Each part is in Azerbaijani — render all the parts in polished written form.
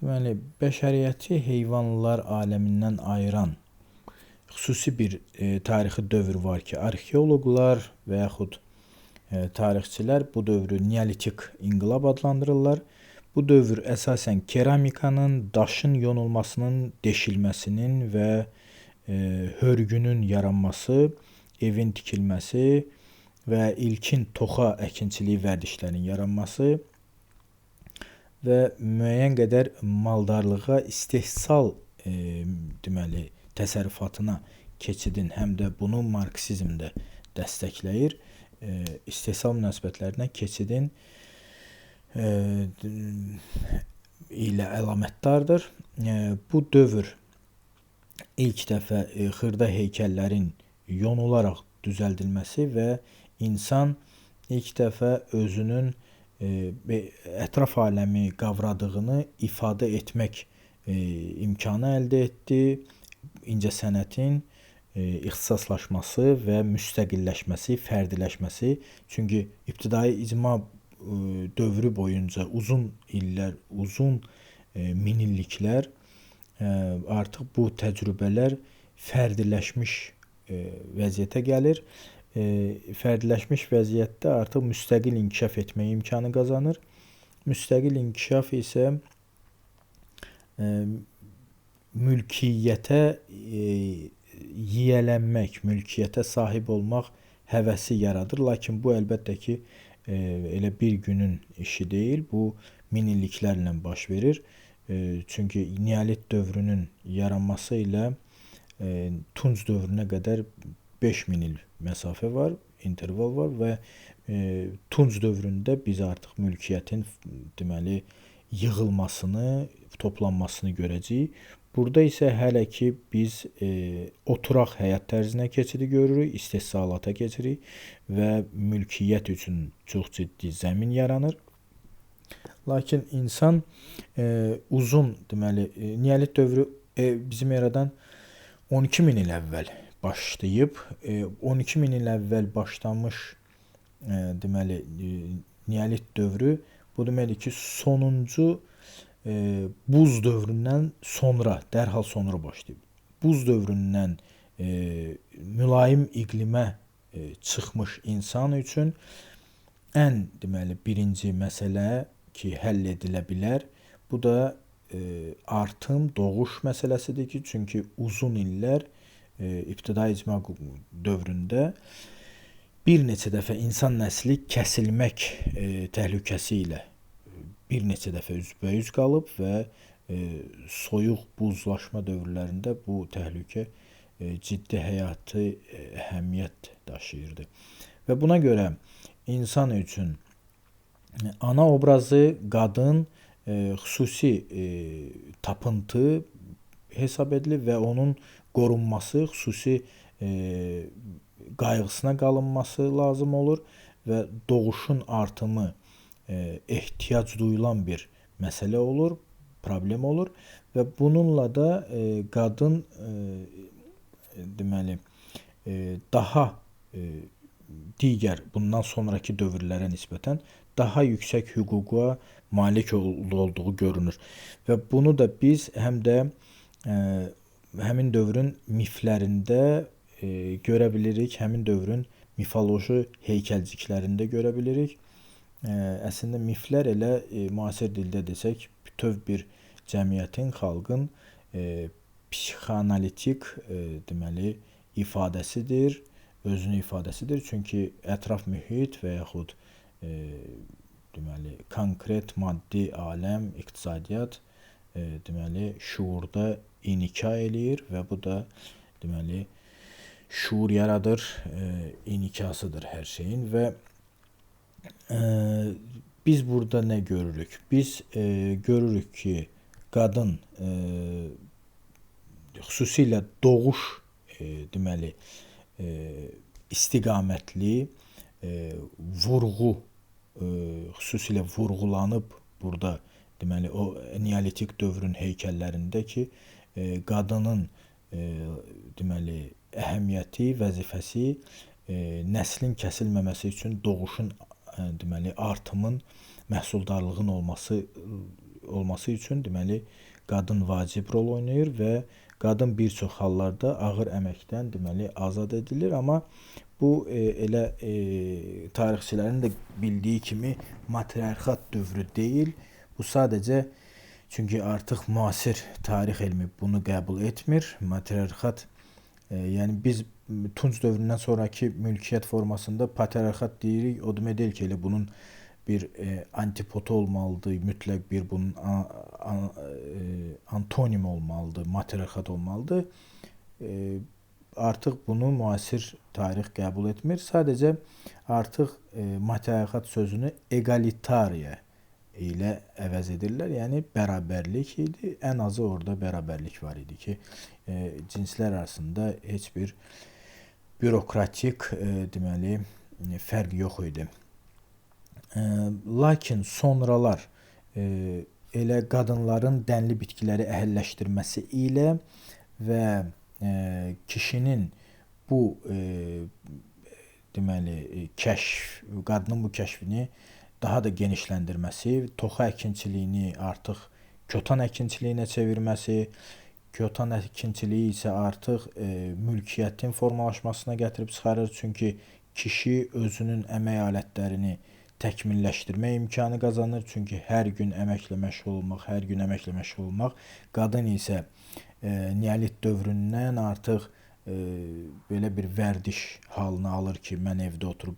Deməli, bəşəriyyəti heyvanlar aləmindən ayıran xüsusi bir tarixi dövr var ki, arxeoloqlar və yaxud tarixçilər bu dövrü Neolitik inqilab adlandırırlar. Bu dövr əsasən keramikanın, daşın yonulmasının, deşilməsinin və hörgünün yaranması, evin tikilməsi və ilkin toxa əkinçiliyi vərdişlərinin yaranması və müəyyən qədər maldarlığa, istehsal deməli təsərrüfatına keçidin, həm də bunu marksizm də dəstəkləyir. İstehsal münasibətlərinə keçidin ilə əlamətdardır. Bu dövr ilk dəfə xırda heykəllərin yonularaq düzəldilməsi və insan ilk dəfə özünün ətraf aləmi qavradığını ifadə etmək imkanı əldə etdi. İncəsənətin ixtisaslaşması və müstəqilləşməsi, fərdiləşməsi. Çünki ibtidai icma dövrü boyunca uzun illər, uzun minilliklər artıq bu təcrübələr fərdiləşmiş vəziyyətə gəlir. Fərdiləşmiş vəziyyətdə artıq müstəqil inkişaf etməyə imkanı qazanır. Müstəqil inkişaf isə mülkiyyətə yiyələnmək, mülkiyyətə sahib olmaq həvəsi yaradır. Lakin bu əlbəttə ki, elə bir günün işi deyil. Bu minilliklərlə baş verir. Çünki Neolit dövrünün yaranması ilə Tunc dövrünə qədər 5000 il məsafə var, interval var və Tunc dövründə biz artıq mülkiyyətin deməli yığılmasını, toplanmasını görəcəyik. Burada isə hələ ki biz oturaq həyat tərzinə keçidi görürük, istehsalata keçirik və mülkiyyət üçün çox ciddi zəmin yaranır. Lakin insan uzun deməli Neolit dövrü bizim eradan 12000 il əvvəl başlayıb 12000 il əvvəl başlamış deməli Neolit dövrü bu deməli ki sonuncu buz dövründən sonra, dərhal sonra başlayıb. Buz dövründən mülayim iqlimə çıxmış insan üçün ən deməli birinci məsələ ki həll edilə bilər. Bu da artım, doğuş məsələsidir ki, çünki uzun illər ibtidai icma dövründə bir neçə dəfə insan nəsli kəsilmək təhlükəsi ilə bir neçə dəfə üzbəüz qalıb və soyuq buzlaşma dövrlərində bu təhlükə ciddi həyati əhəmiyyət daşıyırdı. Və buna görə insan üçün ana obrazı qadın xüsusi tapıntı hesab edilir və onun qorunması, xüsusi qayğısına qalınması lazım olur və doğuşun artımı ehtiyac duyulan bir məsələ olur, problem olur və bununla da qadın deməli daha digər bundan sonraki dövrlərə nisbətən daha yüksək hüquqa malik olduğu görünür. Və bunu da biz həm də həmin dövrün miflərində görə bilirik, həmin dövrün mifoloji heykəlciklərində görə bilirik. Əslində miflər elə müasir dildə desək, bütöv bir cəmiyyətin, xalqın psixoanalitik deməli ifadəsidir, özünün ifadəsidir. Çünki ətraf mühit və yaxud deməli konkret maddi aləm, iqtisadiyyat deməli şuurda inika eləyir və bu da deməli şuur yaradır, inikasıdır hər şeyin və biz burada nə görürük? Biz görürük ki, qadın xüsusilə doğuş deməli istiqamətli vurğu xüsusilə vurğulanıb burada deməli o Neolitik dövrün heykəllərində ki, qadının deməli əhəmiyyəti, vəzifəsi nəslin kəsilməməsi üçün doğuşun deməli artımın, məhsuldarlığın olması olması üçün deməli qadın vacib rol oynayır və qadın bir çox hallarda ağır əməkdən deməli azad edilir, amma bu elə tarixçilərin də bildiyi kimi matriarxat dövrü deyil. Bu sadəcə çünki artıq müasir tarix elmi bunu qəbul etmir. Matriarxat yəni biz Tunc dövründən sonraki mülkiyyət formasında patriarxat deyirik. O demək deyil ki, elə bunun bir antipodu olmalıdır, mütləq bir bunun antonim olmalıdır, matriarxat olmalıdır. Artıq bunu müasir tarix qəbul etmir. Sadəcə artıq matriarxat sözünü egalitariya ilə əvəz edirlər. Yəni bərabərlik idi. Ən azı orada bərabərlik var idi ki, cinslər arasında heç bir bürokratik deməli fərq yox idi. Lakin sonralar elə qadınların dənli bitkiləri əhəlləşdirməsi ilə və kişinin bu deməli kəşf, qadının bu kəşfini daha da genişləndirməsi, toxa əkinçiliyini artıq kötan əkinçiliyinə çevirməsi, kötan əkinçiliyi isə artıq mülkiyyətin formalaşmasına gətirib çıxarır. Çünki kişi özünün əmək alətlərini təkmilləşdirmə imkanı qazanır. Çünki hər gün əməklə məşğul olmaq, qadın isə neolit dövründən artıq belə bir vərdiş halını alır ki, mən evdə oturub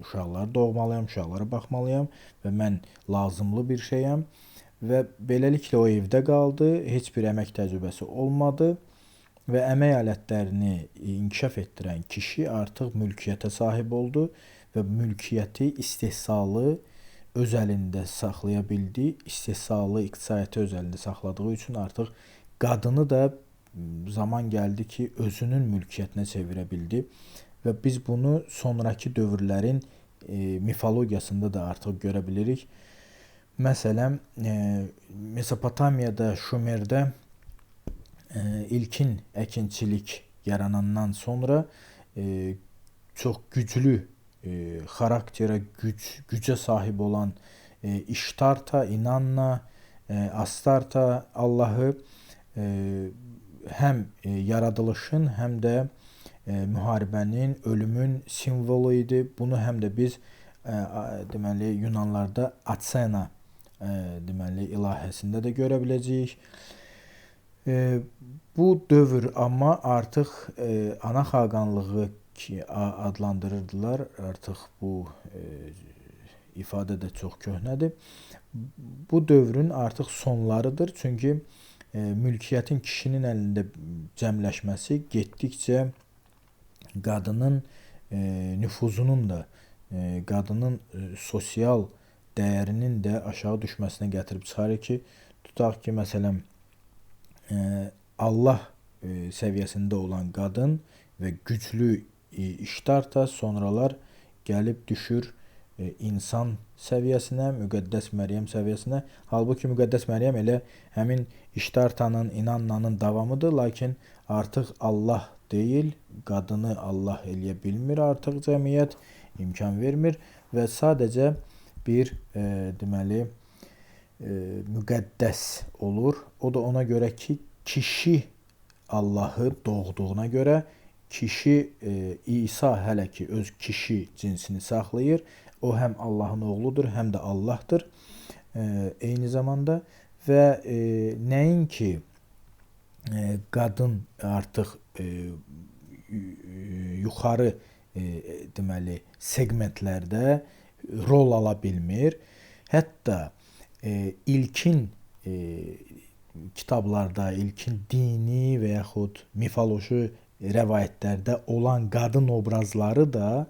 uşaqları doğmalıyam, uşaqlara baxmalıyam və mən lazımlı bir şeyəm və beləliklə o evdə qaldı, heç bir əmək təcrübəsi olmadı və əmək alətlərini inkişaf etdirən kişi artıq mülkiyyətə sahib oldu və mülkiyyəti, istehsalı öz əlində saxlaya bildi. İstehsalı, iqtisadiyyatı öz əlində saxladığı üçün artıq qadını da zaman gəldi ki, özünün mülkiyyətinə çevirə bildi və biz bunu sonraki dövrlərin mifologiyasında da artıq görə bilirik. Məsələn, Mesopotamiyada, Şumerdə ilkin əkinçilik yaranandan sonra çox güclü xarakterə, gücə sahib olan İştarta, İnanna, Astarta Allahı həm yaradılışın, həm də müharibənin, ölümün simvolu idi. Bunu həm də biz deməli Yunanlarda Atsena deməli ilahəsində də görə biləcəyik. Bu dövr amma artıq ana xaqanlığı ki adlandırırdılar. Artıq bu ifadə də çox köhnədir. Bu dövrün artıq sonlarıdır. Çünki mülkiyyətin kişinin əlində cəmləşməsi getdikcə qadının nüfuzunun da, qadının sosial dəyərinin də aşağı düşməsinə gətirib çıxarır ki, tutaq ki, məsələn, Allah səviyyəsində olan qadın və güclü İştarta sonralar gəlib düşür insan səviyyəsinə, Müqəddəs Məryəm səviyyəsinə. Halbuki Müqəddəs Məryəm elə həmin İştartanın, İnannanın davamıdır, lakin artıq Allah deyil, qadını Allah eləyə bilmir artıq cəmiyyət, imkan vermir və sadəcə bir deməli müqəddəs olur. O da ona görə ki, kişi Allahı doğduğuna görə, kişi İsa hələ ki öz kişi cinsini saxlayır. O həm Allahın oğludur, həm də Allahdır eyni zamanda və nəinki qadın artıq yuxarı deməli segmentlərdə rol ala bilmir. Hətta ilkin kitablarda, ilkin dini və yaxud mifoloji rəvayətlərdə olan qadın obrazları da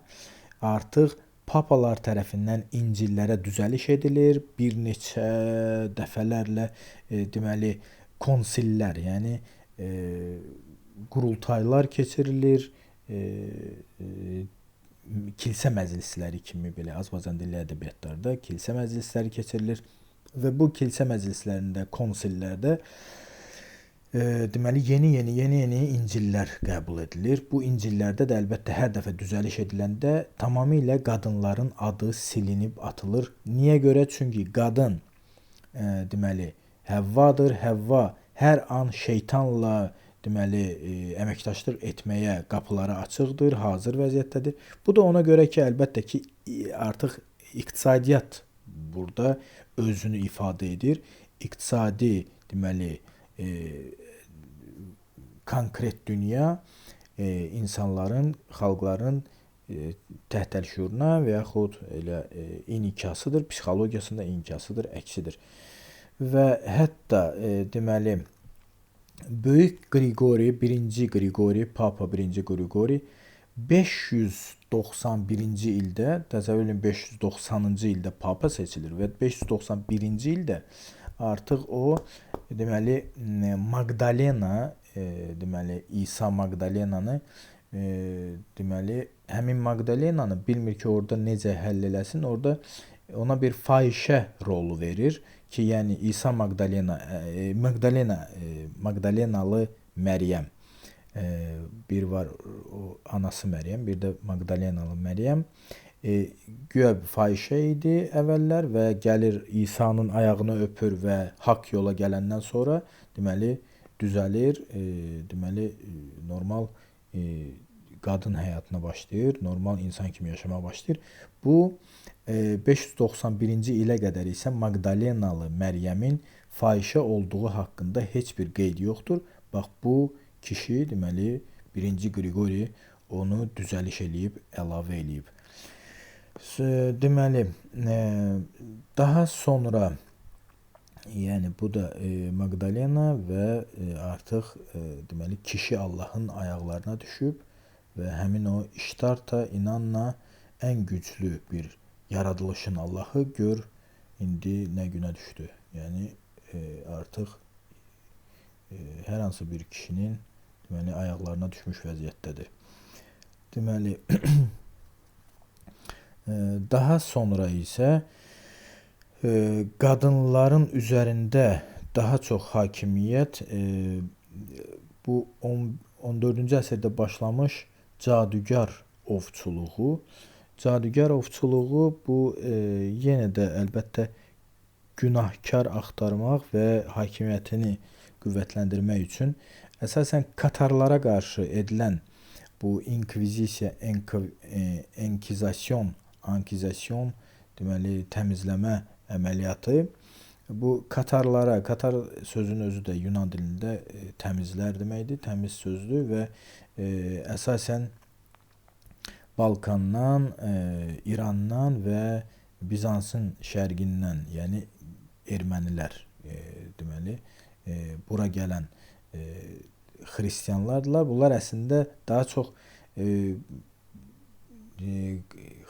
artıq papalar tərəfindən İncillərə düzəliş edilir. Bir neçə dəfələrlə deməli konsillər, yəni qurultaylar keçirilir. Kilsə məclisləri kimi belə Azərbaycan dilli ədəbiyyatlarda kilsə məclisləri keçirilir və bu kilsə məclislərində, konsillərdə deməli yeni İncillər qəbul edilir. Bu İncillərdə də əlbəttə hər dəfə düzəliş ediləndə tamamilə qadınların adı silinib atılır. Niyə görə? Çünki qadın deməli Həvvadır. Həvva hər an şeytanla deməli əməkdaşlıq etməyə qapıları açıqdır, hazır vəziyyətdədir. Bu da ona görə ki, əlbəttə ki, artıq iqtisadiyyat burada özünü ifadə edir. İqtisadi deməli konkret dünya insanların, xalqların təhtəlşüuruna və yaxud elə inikasıdır, psixologiyasında inikasıdır, əksidir. Və hətta deməli Böyük Qriqori, 1-ci Qriqori, Papa 1-ci Qriqori 591-ci ildə, təsəvvür edin 590-cı ildə Papa seçilir və 591-ci ildə artıq o deməli Magdalena deməli İsa Magdalenanı deməli həmin Magdalenanı bilmir ki, orada necə həll eləsin. Orada ona bir fahişə rolu verir ki, yəni İsa Magdalenalı Məryəm. Bir var o anası Məryəm, bir də Magdalenalı Məryəm. Güya fahişə idi əvvəllər və gəlir İsa'nın ayağını öpür və haqq yola gələndən sonra deməli düzəlir, deməli normal qadın həyatına başlayır, normal insan kimi yaşamağa başlayır. Bu 591-ci ilə qədər isə Magdalenalı Məryəmin fahişə olduğu haqqında heç bir qeyd yoxdur. Bax bu kişi deməli 1-ci Qriqori onu düzəliş eləyib, əlavə eləyib. Deməli daha sonra yəni bu da Magdalena və artıq deməli kişi Allahın ayaqlarına düşüb və həmin o İştarta inanla ən güclü bir yaradılışın Allahı gör indi nə günə düşdü. Yəni artıq hər hansı bir kişinin deməli ayaqlarına düşmüş vəziyyətdədir. Deməli daha sonra isə qadınların üzərində daha çox hakimiyyət bu 14-cü əsrdə başlamış cadügar ovçuluğu. Cadügar ovçuluğu bu yenə də əlbəttə günahkar axtarmaq və hakimiyyətini qüvvətləndirmək üçün əsasən Katarlara qarşı edilən bu ankizasyon deməli təmizləmə əməliyyatı bu Katarlara, Katar sözünün özü də Yunan dilində təmizlər deməkdir, təmiz sözdür və əsasən Balkandan, İrandan və Bizansın şərqindən, yəni ermənilər deməli bura gələn xristianlardılar. Bunlar əslində daha çox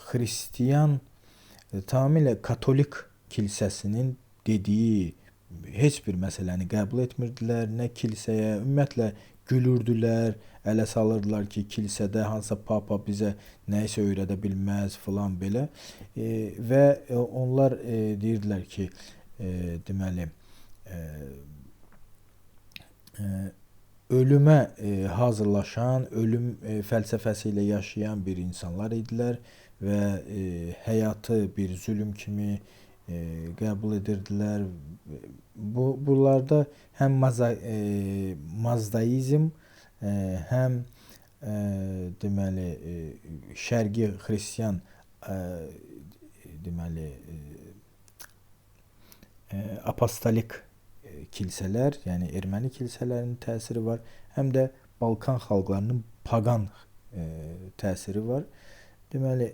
xristian tamamilə katolik kilsəsinin dediyi heç bir məsələni qəbul etmirdilər. Nə kilsəyə, ümumiyyətlə gülürdülər, ələ salırdılar ki, kilsədə hansısa papa bizə nəyisə öyrədə bilməz filan belə. Və onlar deyirdilər ki, deməli ölümə hazırlaşan, ölüm fəlsəfəsi ilə yaşayan bir insanlar idilər və həyatı bir zülm kimi qəbul edirdilər. Bunlarda həm mazdaizm, həm deməli şərqi xristian deməli apostolik kilsələr, yəni erməni kilsələrinin təsiri var, həm də Balkan xalqlarının pagan təsiri var. Deməli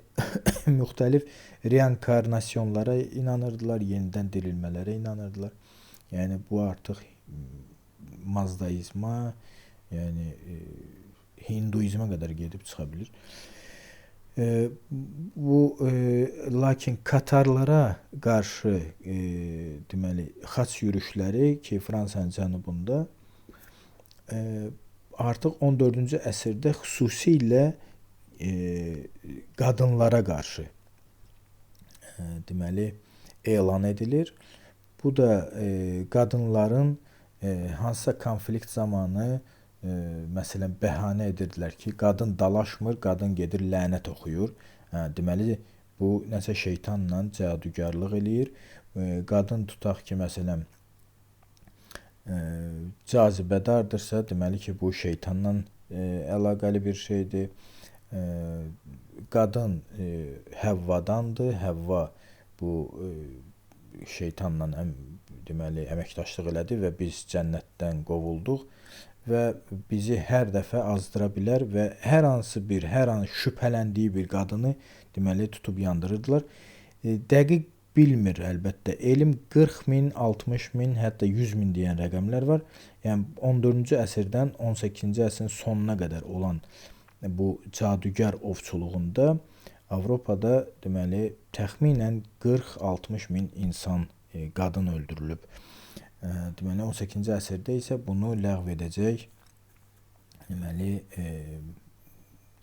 müxtəlif reinkarnasyonlara inanırdılar, yenidən dirilmələrə inanırdılar. Yəni bu artıq mazdaizma, yəni hinduizmə qədər gedib çıxa bilir. Lakin Katarlara qarşı deməli xaç yürüşləri ki, Fransanın cənubunda artıq 14-cü əsrdə xüsusilə qadınlara qarşı deməli elan edilir. Bu da qadınların hansısa konflikt zamanı məsələn bəhanə edirdilər ki, qadın dalaşmır, qadın gedir lənət oxuyur. Deməli bu nəsə şeytanla cadugarlıq eləyir. Qadın tutaq ki, məsələn, cazibədardırsa, deməli ki, bu şeytanla əlaqəli bir şeydir. Qadın Həvvadandır. Həvva bu şeytanla deməli əməkdaşlıq elədi və biz cənnətdən qovulduq və bizi hər dəfə azdıra bilər və hər an şübhələndiyi bir qadını deməli tutub yandırırdılar. Dəqiq bilmir əlbəttə. Elm 40 min, 60 min, hətta 100 min deyən rəqəmlər var. Yəni 14-cü əsrdən 18-ci əsrin sonuna qədər olan bu cadugar ovçuluğunda Avropada deməli təxminən 40-60 min insan, qadın öldürülüb. Deməli 18-ci əsrdə isə bunu ləğv edəcək deməli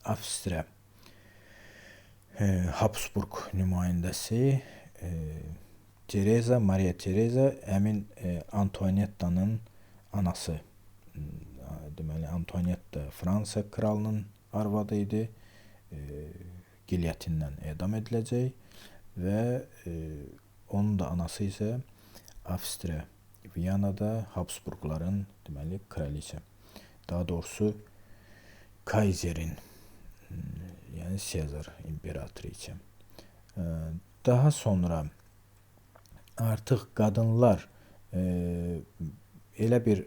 Avstriya Habsburg nümayəndəsi Maria Tereza həmin Antoinettanın anası. Deməli Antoinetta Fransa kralının arvadı idi. Gilyotinlə edam ediləcək və onun da anası isə Avstriya Viyanada Habsburgların deməli kraliçə. Daha doğrusu Kaiserin, yəni Sezar imperatriçə. Daha sonra artıq qadınlar elə bir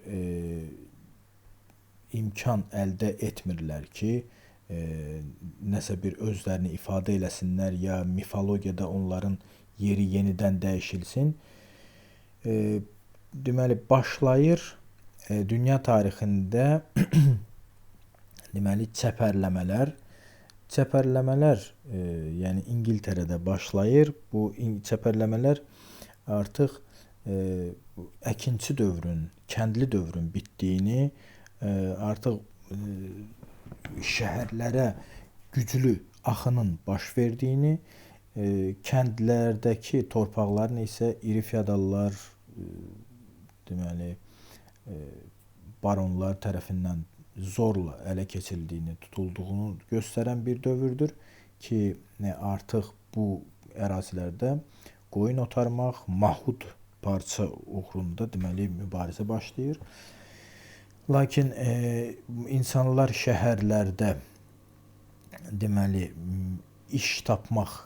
imkan əldə etmirlər ki, nəsə bir özlərini ifadə eləsinlər ya mifologiyada onların yeri yenidən dəyişilsin. Deməli başlayır dünya tarixində deməli çəpərləmələr, yəni İngiltərədə başlayır. Bu çəpərləmələr artıq əkinçi dövrün, kəndli dövrün bitdiyini, artıq şəhərlərə güclü axının baş verdiyini, kəndlərdəki torpaqların isə iri feodallar, deməli baronlar tərəfindən zorla ələ keçirdiyini, tutulduğunu göstərən bir dövrdür ki, artıq bu ərazilərdə qoyun otarmaq, mahud parça uğrunda deməli mübarizə başlayır. Lakin insanlar şəhərlərdə deməli iş tapmaq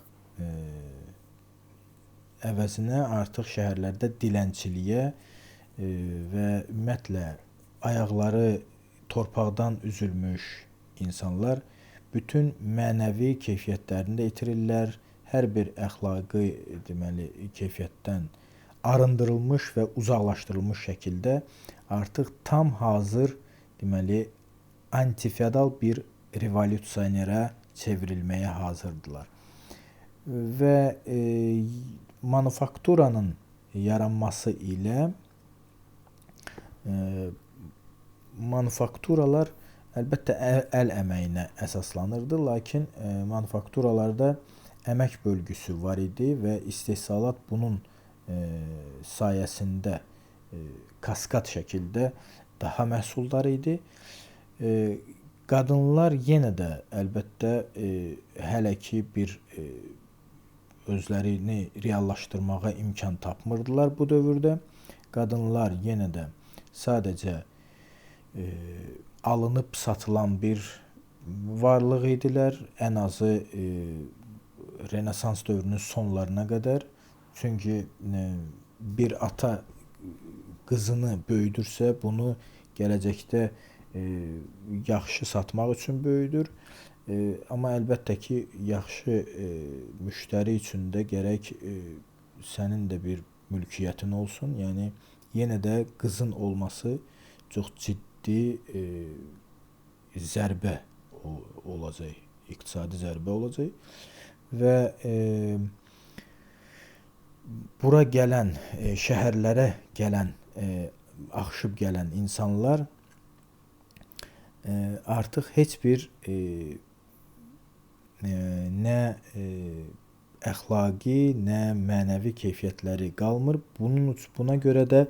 əvəzinə artıq şəhərlərdə dilənçiliyə və ümumiyyətlə ayaqları torpaqdan üzülmüş insanlar bütün mənəvi keyfiyyətlərini də itirirlər. Hər bir əxlaqi deməli keyfiyyətdən arındırılmış və uzaqlaşdırılmış şəkildə artıq tam hazır deməli antifeodal bir revolyusionerə çevrilməyə hazırdılar. Və manufakturanın yaranması ilə manufakturalar əlbəttə əl əməyinə əsaslanırdı, lakin manufakturalarda əmək bölgüsü var idi və istehsalat bunun sayəsində kaskad şəkildə daha məhsuldar idi. Qadınlar yenə də əlbəttə hələ ki bir özlərini reallaşdırmağa imkan tapmırdılar bu dövrdə. Qadınlar yenə də sadəcə alınıb satılan bir varlıq idilər, ən azı Renesans dövrünün sonlarına qədər. Çünki bir ata qızını böyüdürsə, bunu gələcəkdə yaxşı satmaq üçün böyüdür. Amma əlbəttə ki, yaxşı müştəri üçün də gərək sənin də bir mülkiyyətin olsun. Yəni yenə də qızın olması çox ciddi zərbə olacaq, iqtisadi zərbə olacaq və bura gələn, şəhərlərə gələn, axışıb gələn insanlar artıq heç bir nə əxlaqi, nə mənəvi keyfiyyətləri qalmır. Buna görə də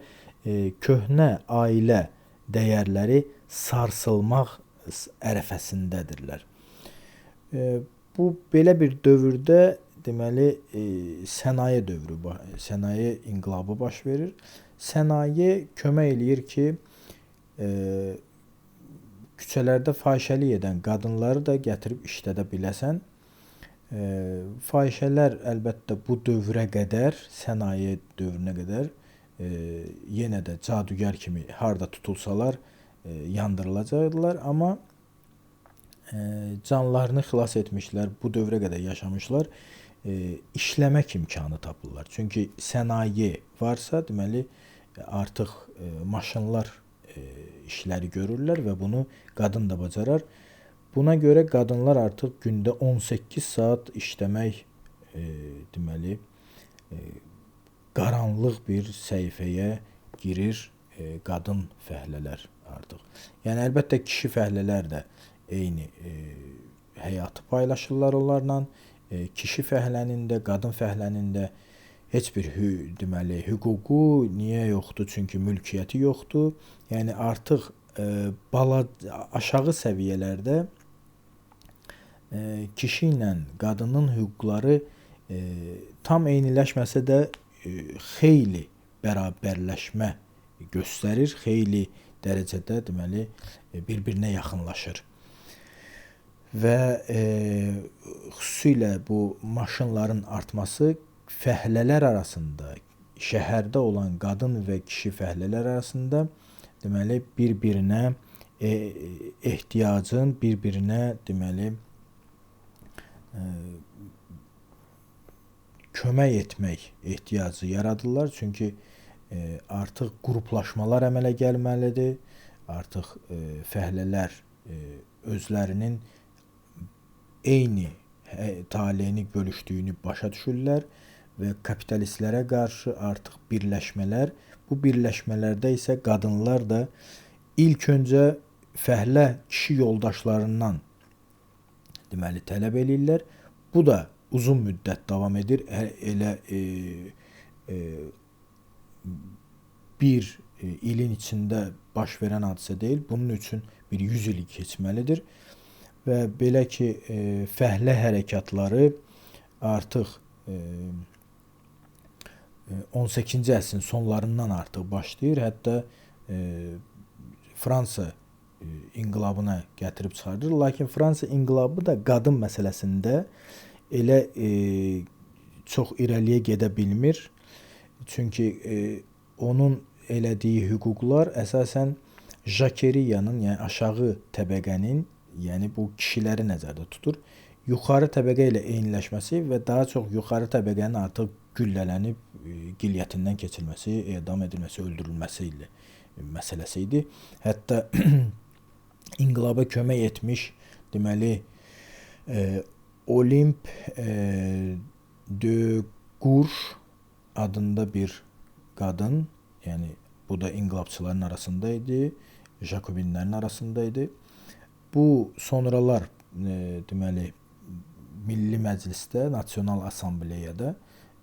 köhnə ailə dəyərləri sarsılmaq ərəfəsindədirlər. Bu belə bir dövrdə deməli sənaye dövrü, sənaye inqilabı baş verir. Sənaye kömək eləyir ki, küçələrdə fahişəlik edən qadınları da gətirib işlədə biləsən. Fahişələr əlbəttə bu dövrə qədər, sənaye dövrünə qədər yenə də cadügər kimi harda tutulsalar yandırılacaqdılar, amma canlarını xilas etmişlər, bu dövrə qədər yaşamışlar, işləmək imkanı tapırlar. Çünki sənaye varsa, deməli artıq maşınlar işləri görürlər və bunu qadın da bacarar. Buna görə qadınlar artıq gündə 18 saat işləmək, deməli, qaranlıq bir səhifəyə girir qadın fəhlələr artıq. Yəni, əlbəttə, kişi fəhlələr də eyni həyatı paylaşırlar onlarla. Kişi fəhlənin də, qadın fəhlənin də heç bir deməli, hüququ niyə yoxdur? Çünki mülkiyyəti yoxdur. Yəni, artıq aşağı səviyyələrdə kişi ilə qadının hüquqları tam eyniləşməsə də xeyli bərabərləşmə göstərir, xeyli dərəcədə deməli bir-birinə yaxınlaşır. Və xüsusilə bu maşınların artması fəhlələr arasında, şəhərdə olan qadın və kişi fəhlələr arasında deməli bir-birinə ehtiyacın, bir-birinə deməli kömək etmək ehtiyacı yaradırlar. Çünki artıq qruplaşmalar əmələ gəlməlidir. Artıq fəhlələr özlərinin eyni taleyini bölüşdüyünü başa düşürlər və kapitalistlərə qarşı artıq birləşmələr, bu birləşmələrdə isə qadınlar da ilk öncə fəhlə kişi yoldaşlarından deməli tələb eləyirlər. Bu da uzun müddət davam edir. Elə bir ilin içində baş verən hadisə deyil. Bunun üçün bir 100 il keçməlidir. Və belə ki, fəhlə hərəkatları artıq 18-ci əsrin sonlarından artıq başlayır. Hətta Fransa inqilabına gətirib çıxardır. Lakin Fransa inqilabı da qadın məsələsində elə çox irəliyə gedə bilmir. Çünki onun elədiyi hüquqlar əsasən Jakeriyanın, yəni aşağı təbəqənin, yəni bu kişiləri nəzərdə tutur. Yuxarı təbəqə ilə eyniləşməsi və daha çox yuxarı təbəqənin artıq güllələnib gilyetindən keçirilməsi, edam edilməsi, öldürülməsi ilə məsələsi idi. Hətta inqilaba kömək etmiş, deməli, Olympe de Gouges adında bir qadın, yəni bu da inqilabçıların arasında idi, Jakobinlərin arasında idi. Bu sonralar deməli Milli Məclisdə, Nasional Assambleyada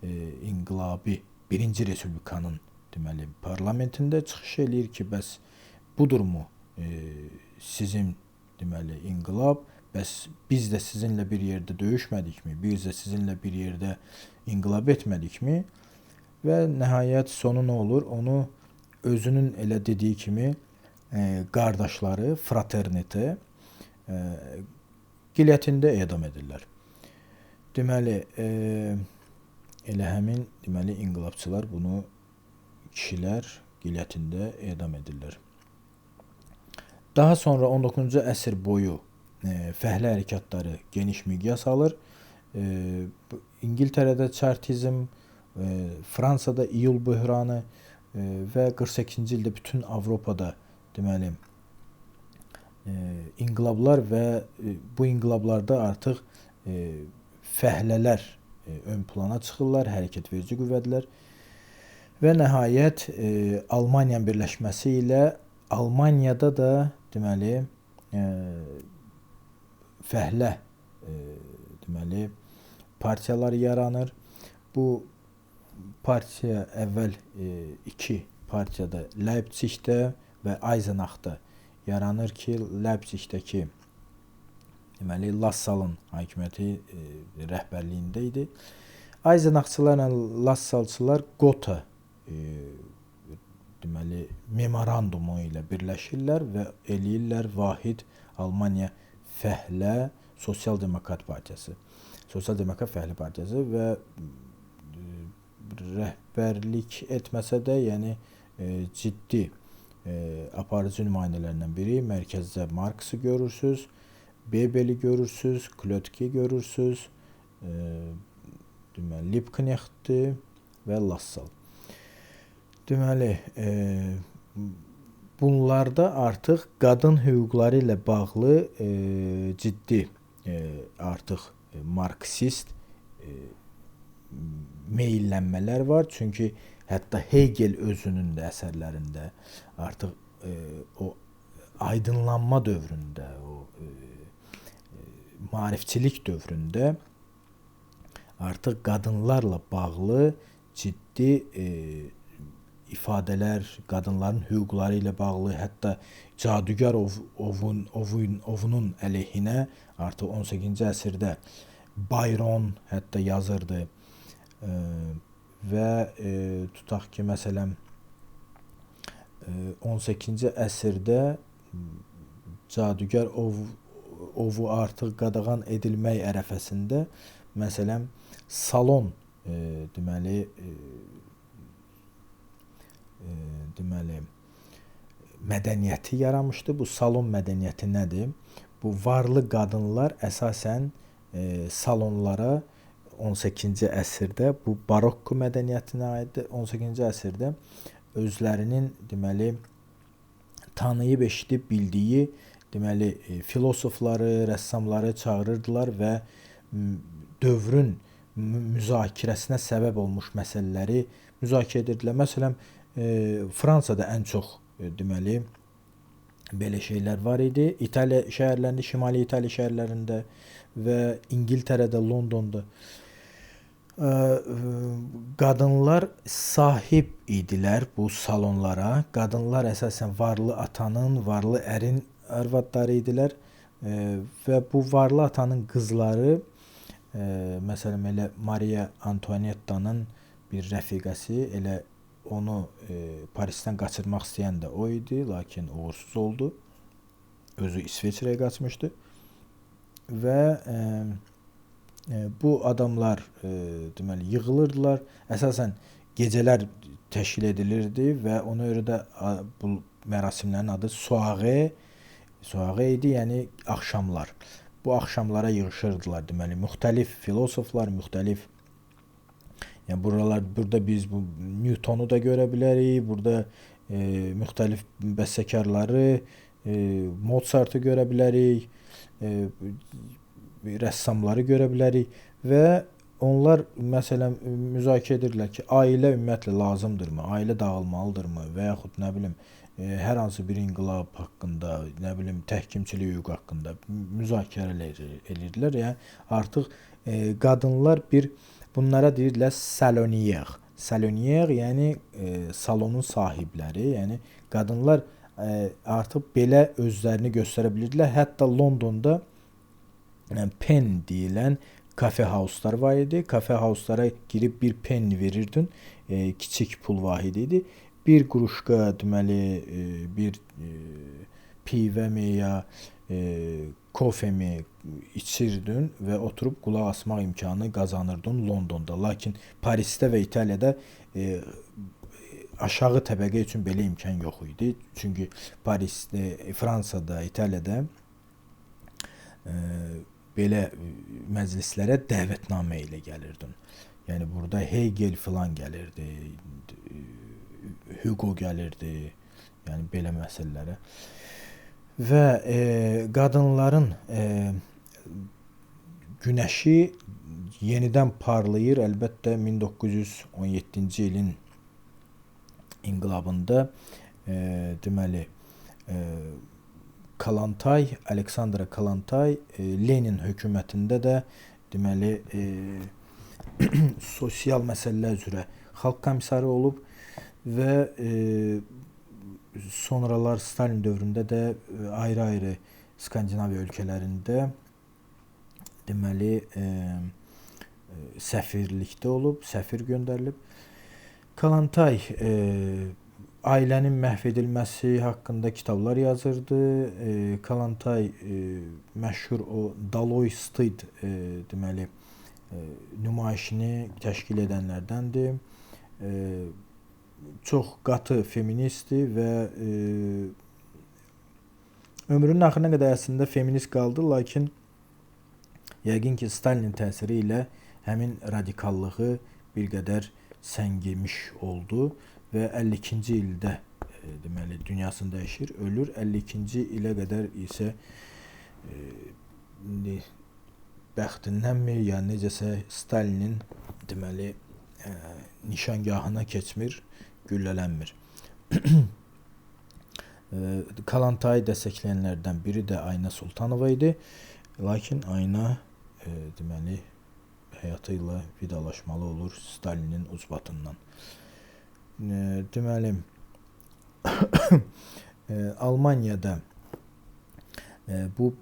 inqilabi birinci Respublikanın deməli parlamentində çıxış eləyir ki, bəs budurmu sizin deməli inqilab, bəs biz də sizinlə bir yerdə döyüşmədikmi, biz də sizinlə bir yerdə inqilab etmədikmi? Və nəhayət sonu nə olur? Onu özünün elə dediyi kimi qardaşları, fraternite gilyetində edam edirlər. Deməli, elə həmin deməli inqilabçılar bunu kişilər gilyetində edam edirlər. Daha sonra 19-cu əsr boyu fəhlə hərəkatları geniş miqyas alır. İngiltərədə çartizm, Fransada iyul böhranı və 48-ci ildə bütün Avropada deməli inqilablar və bu inqilablarda artıq fəhlələr ön plana çıxırlar, hərəkət verici qüvvədirlər. Və nəhayət Almaniyanın birləşməsi ilə Almaniyada da deməli fəhlə deməli partiyalar yaranır. Bu partiya əvvəl iki partiyada Leipzigdə və Eisenachda yaranır ki, Leipzigdəki deməli Lassalın hakimiyyəti rəhbərliyində idi. Ayzanaqçılarla Lassalçılar Gotha deməli memorandumu ilə birləşirlər və eləyirlər vahid Almaniya Fəhlə Sosial Demokrat Partiyası. Sosial Demokrat Fəhlə Partiyası və rəhbərlik etməsə də, yəni ciddi aparıcı nümayəndələrindən biri. Mərkəzdə Marksi görürsüz, Bebeli görürsüz, Klotki görürsüz, deməli Liebknechtdir və Lassal. Deməli, bunlarda artıq qadın hüquqları ilə bağlı ciddi artıq marksist meyllənmələr var. Çünki hətta Hegel özünün də əsərlərində artıq o aydınlanma dövründə, o maarifçilik dövründə artıq qadınlarla bağlı ciddi ifadələr, qadınların hüquqları ilə bağlı, hətta Cadugar ovunun əleyhinə artıq 18-ci əsrdə Byron hətta yazırdı və tutaq ki, məsələn 18-ci əsrdə Cadugar ovu artıq qadağan edilmək ərəfəsində məsələn salon deməli mədəniyyəti yaranmışdı. Bu salon mədəniyyəti nədir? Bu varlı qadınlar əsasən salonlara 18-ci əsrdə bu barokko mədəniyyətinə aiddir. 18-ci əsrdə özlərinin deməli tanıyıb eşidib bildiyi deməli filosofları, rəssamları çağırırdılar və dövrün müzakirəsinə səbəb olmuş məsələləri müzakirə edirdilər. Məsələn, Fransada ən çox deməli belə şeylər var idi. İtaliya şəhərlərində, Şimali İtaliya şəhərlərində və İngiltərədə, Londonda qadınlar sahib idilər bu salonlara. Qadınlar əsasən varlı atanın, varlı ərin arvadları idilər və bu varlı atanın qızları məsələn elə Maria Antoinetta'nın bir rəfiqəsi, elə onu Parisdən qaçırmaq istəyən də o idi, lakin uğursuz oldu. Özü İsveçrəyə qaçmışdı və bu adamlar deməli yığılırdılar. Əsasən gecələr təşkil edilirdi və ona görə də bu mərasimlərin adı soirée idi, yəni axşamlar. Bu axşamlara yığışırdılar, deməli müxtəlif filosoflar, müxtəlif yəni burada biz bu Newtonu da görə bilərik, burada müxtəlif bəstəkarları, Mozartı görə bilərik, rəssamları görə bilərik və onlar məsələn müzakirə edirlər ki, ailə ümumiyyətlə lazımdırmı, ailə dağılmalıdırmı və yaxud nə bilim hər hansı bir inqilab haqqında, nə bilim təhkimçilik hüququ haqqında müzakirələr edirdilər. Yəni artıq qadınlar bunlara deyirlər salonier. Salonier yəni salonun sahibləri, yəni qadınlar artıq belə özlərini göstərə bilirdilər. Hətta Londonda pen deyilən kafe hauslar var idi. Kafe hauslara girib bir penni verirdin, kiçik pul vahidi idi. Bir quruşqa deməli bir pivəmi ya kofemi içirdin və oturub qulaq asmaq imkanı qazanırdın Londonda. Lakin Parisdə və İtaliyada aşağı təbəqə üçün belə imkan yox idi. Çünki Parisdə, Fransada, İtaliyada belə məclislərə dəvətnamə ilə gəlirdin. Yəni burada Hegel filan gəlirdi, Hugo gəlirdi, yəni belə məsələlərə. Və qadınların günəşi yenidən parlayır. Əlbəttə 1917-ci ilin inqilabında deməli Kalantay, Aleksandra Kalantay Lenin hökumətində də deməli sosial məsələlər üzrə xalq komissarı olub və sonralar Stalin dövründə də ayrı-ayrı Skandinaviya ölkələrində deməli səfirlikdə olub, səfir göndərilib. Kalantay ailənin məhv edilməsi haqqında kitablar yazırdı. Kalantay məşhur o Daloy Stud deməli nümayişini təşkil edənlərdəndir. Çox qatı feministdir və ömrünün axırına qədər əslində feminist qaldı, lakin yəqin ki Stalinin təsiri ilə həmin radikallığı bir qədər səngimiş oldu və 52-ci ildə deməli dünyasını dəyişir, ölür. 52-ci ilə qədər isə bəxtindənmi, ya necəsə Stalinin deməli nişangahına keçmir, güllələnmir. Kalantayı dəstəkləyənlərdən biri də Ayna Sultanova idi. Lakin Ayna deməli həyatı ilə vidalaşmalı olur Stalinin ucbatından. Deməli Almaniyada bu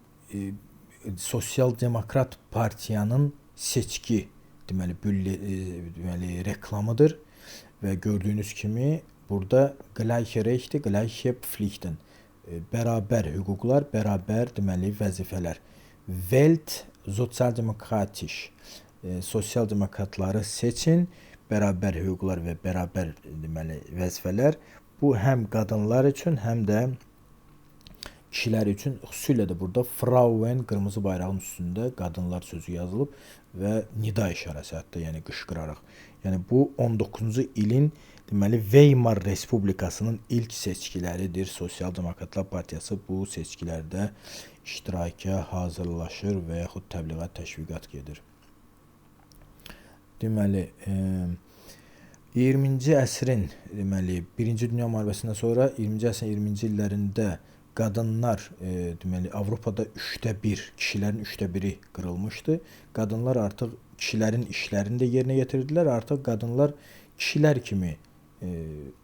Sosial Demokrat Partiyanın seçki deməli reklamıdır və gördüyünüz kimi burada Gleiche Rechte, Gleiche Pflichten, bərabər hüquqlar, bərabər deməli vəzifələr. Welt Sozialdemokratisch, sosial demokratları seçin, bərabər hüquqlar və bərabər deməli vəzifələr. Bu həm qadınlar üçün, həm də kişilər üçün, xüsusilə də burada Frauen qırmızı bayrağın üstündə qadınlar sözü yazılıb və nida işarəsi hətta, yəni qışqıraraq. Yəni bu 19-cu ilin deməli Weimar Respublikasının ilk seçkiləridir. Sosial Demokratlar Partiyası bu seçkilərdə iştiraka hazırlaşır və yaxud təbliğat, təşviqat gedir. Deməli 20-ci əsrin deməli 1-ci Dünya müharibəsindən sonra 20-ci əsrin 20-ci illərində qadınlar deməli Avropada 1/3, kişilərin 1/3-i qırılmışdı. Qadınlar artıq kişilərin işlərini də yerinə yetirdilər. Artıq qadınlar kişilər kimi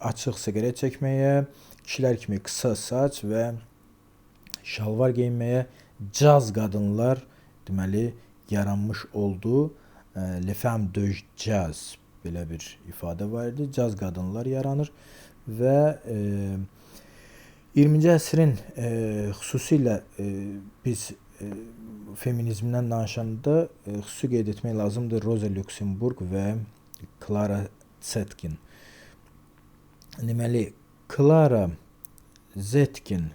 açıq siqaret çəkməyə, kişilər kimi qısa saç və şalvar geyinməyə caz qadınlar deməli yaranmış oldu. Les femmes de jazz belə bir ifadə var idi. Caz qadınlar yaranır və 20-ci əsrin xüsusilə biz feminizmdən danışanda xüsusi qeyd etmək lazımdır Rosa Luxemburg və Clara Zetkin. Deməli, Clara Zetkin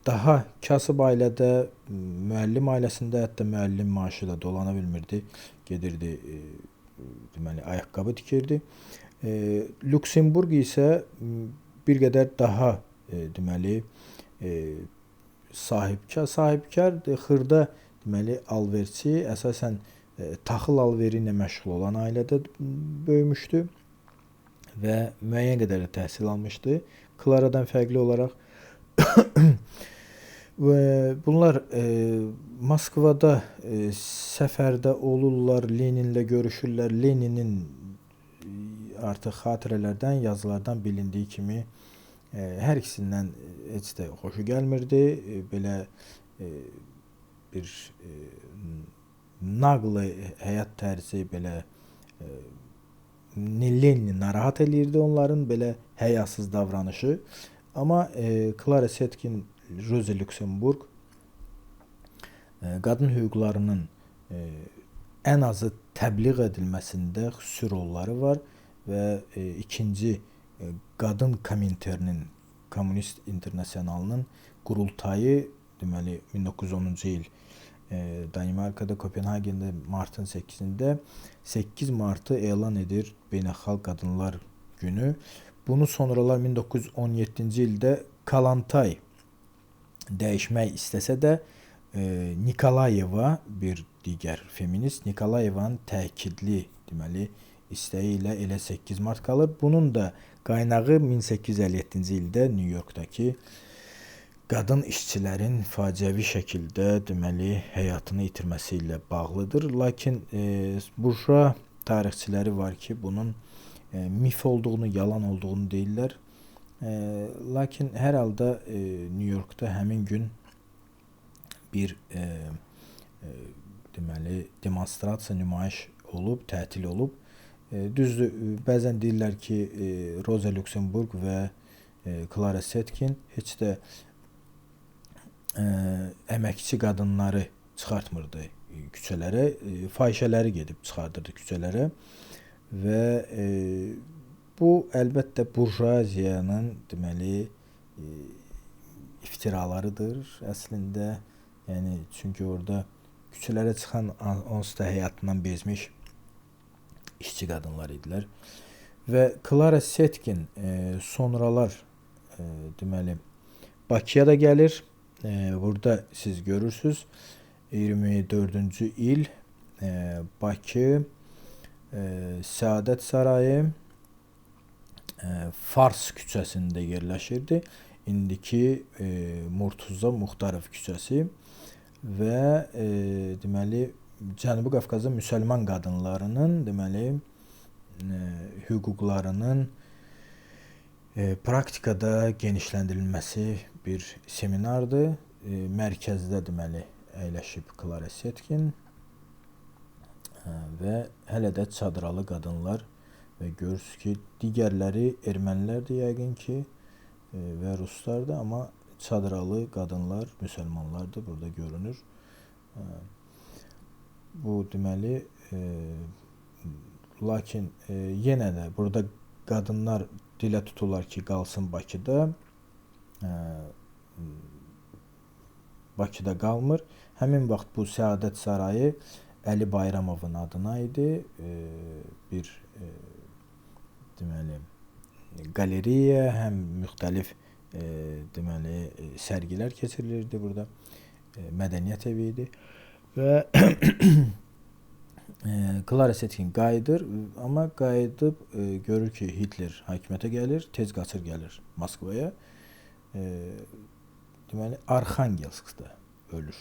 daha kasıb ailədə, müəllim ailəsində, hətta müəllim maaşı da dolana bilmirdi, gedirdi deməli ayaqqabı tikirdi. Luxemburg isə bir qədər daha deməli sahibkar, xırda deməli alverçi, əsasən taxıl alveri ilə məşğul olan ailədə böyümüşdü və müəyyən qədər də təhsil almışdı. Clara'dan fərqli olaraq bunlar Moskvada səfərdə olurlar, Leninlə görüşürlər. Leninin artıq xatirələrdən, yazılardan bilindiyi kimi hər ikisindən heç də xoşu gəlmirdi. Belə bir naqlı həyat tərzi belə Lenini narahat eləyirdi onların belə həyasız davranışı. Amma Clara Zetkin, Rosa Luxemburg qadın hüquqlarının ən azı təbliğ edilməsində xüsusi rolları var və ikinci Qadın Kominterninin, Kommunist İnternasionalının qurultayı deməli 1910-cu il Danimarkada, Kopenhagendə martın 8-də 8 martı elan edir Beynəlxalq Qadınlar Günü. Bunu sonralar 1917-ci ildə Kalantay dəyişmək istəsə də Nikolayeva, bir digər feminist, Nikolayevanın təkidli deməli istəyi ilə elə 8 mart qalır. Bunun da qaynağı 1857-ci ildə New Yorkdakı qadın işçilərin faciəvi şəkildə deməli həyatını itirməsi ilə bağlıdır. Lakin burjua tarixçiləri var ki, bunun mif olduğunu, yalan olduğunu deyirlər. Lakin hər halda New Yorkda həmin gün bir deməli demonstrasiya, nümayiş olub, tətil olub. Düzdür, bəzən deyirlər ki, Rosa Luxemburg və Clara Zetkin heç də əməkçi qadınları çıxartmırdı küçələrə, fahişələri gedib çıxardırdı küçələrə və bu əlbəttə burjuaziyanın deməli iftiralarıdır əslində. Yəni çünki orada küçələrə çıxan onsuz da həyatından bezmiş işçi qadınlar idilər. Və Clara Zetkin sonralar deməli Bakıya da gəlir. Burada siz görürsüz 24-cü il Bakı Səadət Sarayı Fars küçəsində yerləşirdi. İndiki Murtuza Muxtarov küçəsi və deməli Cənubi Qafqazda müsəlman qadınlarının deməli hüquqlarının praktikada genişləndirilməsi bir seminardır. Mərkəzdə deməli əyləşib Clara Zetkin və hələ də çadralı qadınlar və görürsünüz ki, digərləri ermənilərdir yəqin ki və ruslardır, amma çadralı qadınlar, müsəlmanlardır burada görünür. Bu deməli lakin yenə də burada qadınlar dilə tuturlar ki, qalsın Bakıda. Bakıda qalmır. Həmin vaxt bu Səadət Sarayı Əli Bayramovun adına idi. Bir deməli qaleriya, həm müxtəlif deməli sərgilər keçirilirdi burada. Mədəniyyət evi idi və Clara Zetkin qayıdır, amma qayıdıb görür ki, Hitler hakimiyyətə gəlir, tez qaçır gəlir Moskvaya. Deməli Arxangelskdə ölür.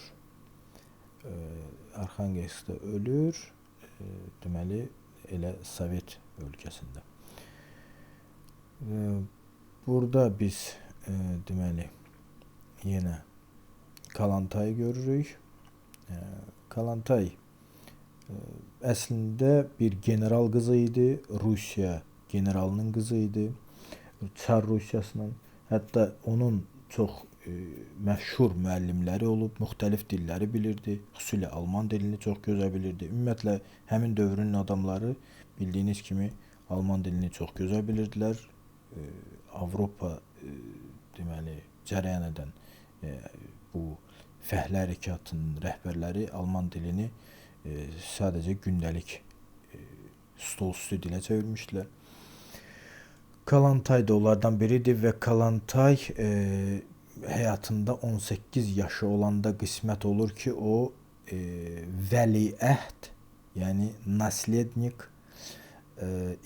Arxangelskdə ölür, deməli elə Sovet ölkəsində. Burada biz deməli yenə Kalantayı görürük. Kalantay əslində bir general qızı idi, Rusiya generalının qızı idi, Çar Rusiyasının. Hətta onun çox məşhur müəllimləri olub, müxtəlif dilləri bilirdi, xüsusilə alman dilini çox gözəl bilirdi. Ümumiyyətlə həmin dövrün adamları bildiyiniz kimi alman dilini çox gözəl bilirdilər. Avropa deməli cərəyan edən bu fəhlə hərəkatının rəhbərləri alman dilini sadəcə gündəlik stol üstü dilə çevirmişdilər. Kalantay da onlardan biridir və Kalantay həyatında 18 yaşı olanda qismət olur ki, o vəliəhd, yəni naslednik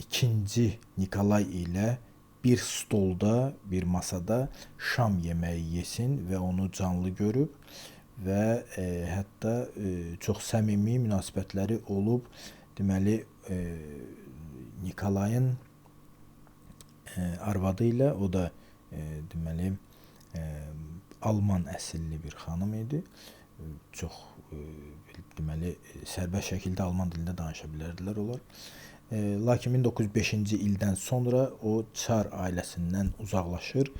ikinci Nikolay ilə bir stolda, bir masada şam yeməyi yesin və onu canlı görüb və hətta çox səmimi münasibətləri olub. Deməli Nikolayın arvadı ilə, o da deməli alman əsilli bir xanım idi. Çox deməli sərbəst şəkildə alman dilində danışa bilərdilər onlar. Lakin 1905-ci ildən sonra o Çar ailəsindən uzaqlaşır.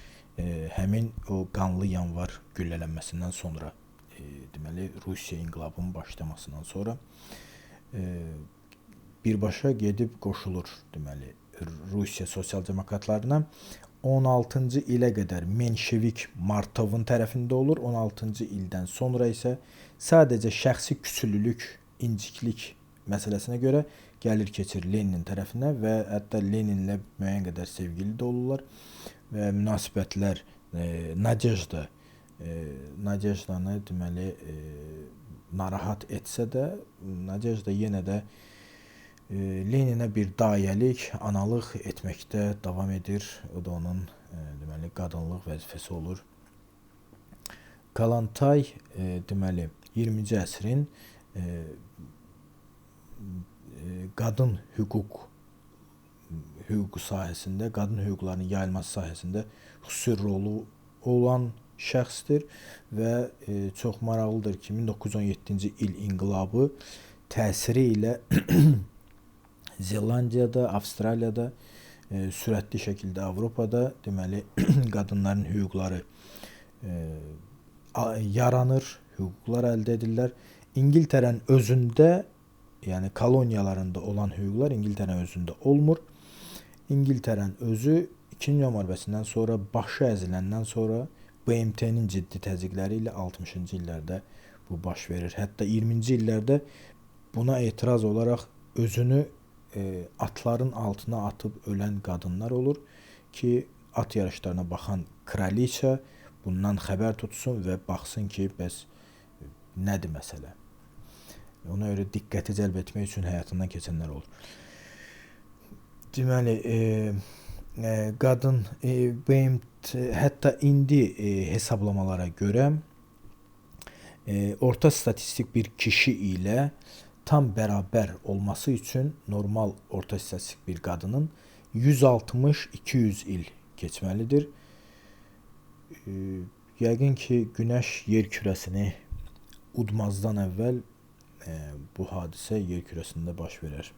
Həmin o qanlı yanvar güllələnməsindən sonra, deməli Rusiya inqilabının başlamasından sonra birbaşa gedib qoşulur deməli Rusiya sosial demokratlarına. 16-cı ilə qədər Menşevik Martovun tərəfində olur. 16-cı ildən sonra isə sadəcə şəxsi küçülülük, inciklik məsələsinə görə gəlir keçir Lenin tərəfinə və hətta Leninlə müəyyən qədər sevgili də olurlar və münasibətlər Nadejdanı deməli narahat etsə də, Nadejda yenə də Leninə bir dayəlik, analıq etməkdə davam edir. O da onun deməli qadınlıq vəzifəsi olur. Kalantay deməli 20-ci əsrin qadın hüququ sahəsində, qadın hüquqlarının yayılması sahəsində xüsusi rolu olan şəxsdir və çox maraqlıdır ki, 1917-ci il inqilabı təsiri ilə Zelandiyada, Avstraliyada, sürətli şəkildə Avropada deməli qadınların hüquqları yaranır, hüquqlar əldə edirlər. İngiltərənin özündə, yəni koloniyalarında olan hüquqlar İngiltərənin özündə olmur. İngiltərənin özü 2-ci Dünya müharibəsindən sonra, başı əziləndən sonra BMT-nin ciddi təzyiqləri ilə 60-cı illərdə bu baş verir. Hətta 20-ci illərdə buna etiraz olaraq özünü atların altına atıb ölən qadınlar olur ki, at yarışlarına baxan kraliça bundan xəbər tutsun və baxsın ki, bəs nədir məsələ. Ona görə diqqəti cəlb etmək üçün həyatından keçənlər olur. Deməli, qadın BMT hətta indi hesablamalara görə orta statistik bir kişi ilə tam bərabər olması üçün normal orta statistik bir qadının 160-200 il keçməlidir. Yəqin ki, Günəş yer kürəsini udmazdan əvvəl bu hadisə yer kürəsində baş verər.